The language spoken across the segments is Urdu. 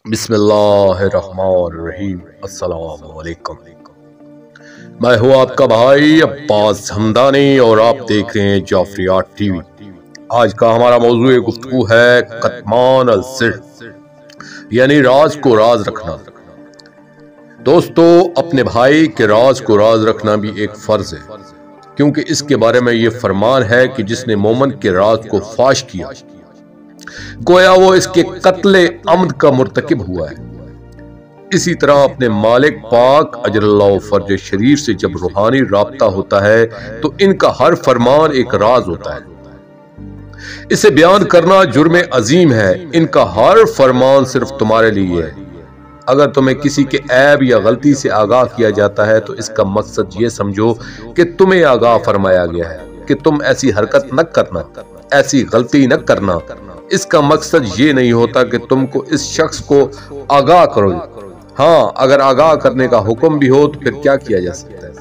بسم اللہ الرحمن الرحیم۔ السلام علیکم، میں ہوں آپ کا بھائی عباس ہمدانی اور آپ دیکھ رہے ہیں جعفریات ٹی وی۔ آج کا ہمارا موضوع گفتگو ہے کتمان السر، یعنی راز کو راز رکھنا۔ دوستو، اپنے بھائی کے راز کو راز رکھنا بھی ایک فرض ہے، کیونکہ اس کے بارے میں یہ فرمان ہے کہ جس نے مومن کے راز کو فاش کیا گویا وہ اس کے قتل عمد کا مرتکب ہوا ہے۔ اسی طرح اپنے مالک پاک اجر اللہ فرجہ الشریف سے جب روحانی رابطہ ہوتا ہے تو ان کا ہر فرمان ایک راز ہوتا ہے۔ اسے بیان کرنا جرم عظیم ہے۔ ان کا ہر فرمان صرف تمہارے لیے ہے۔ اگر تمہیں کسی کے عیب یا غلطی سے آگاہ کیا جاتا ہے تو اس کا مقصد یہ سمجھو کہ تمہیں آگاہ فرمایا گیا ہے کہ تم ایسی حرکت نہ کرنا، ایسی غلطی نہ کرنا۔ اس کا مقصد یہ نہیں ہوتا کہ تم کو اس شخص کو آگاہ کرو۔ ہاں، اگر آگاہ کرنے کا حکم بھی ہو تو پھر کیا کیا جا سکتا ہے؟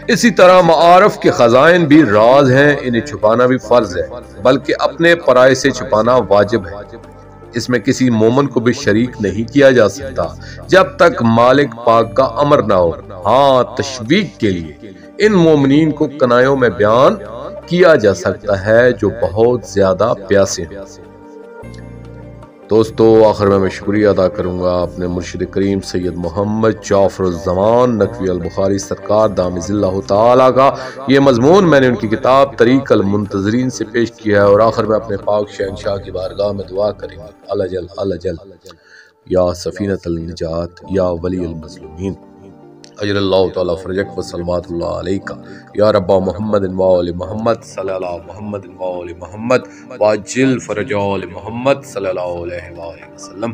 اسی طرح معارف کے خزائن بھی راز ہیں، انہیں چھپانا بھی فرض ہے، بلکہ اپنے پرائے سے چھپانا واجب ہے۔ اس میں کسی مومن کو بھی شریک نہیں کیا جا سکتا جب تک مالک پاک کا امر نہ ہو۔ ہاں، تشویق کے لیے ان مومنین کو کنایوں میں بیان کیا جا سکتا ہے جو بہت زیادہ پیاسے ہیں۔ دوستو، آخر میں شکریہ ادا کروں گا اپنے مرشد کریم سید محمد جعفر الزمان نقوی البخاری سرکار دامِ ظلہ تعالی کا۔ یہ مضمون میں نے ان کی کتاب طریق المنتظرين سے پیش کیا ہے، اور آخر میں اپنے پاک شہنشاہ کی بارگاہ میں دعا کریں گے، الجل یا سفینۃ النجات یا ولی المظلومین، اجر اللہ تعالی فرجک و صلوات اللہ علیکہ یا رب محمد و آل محمد صلی اللہ محمد و آل محمد واجل فرجہ آل محمد صلی اللہ علیہ وآلہ وسلم۔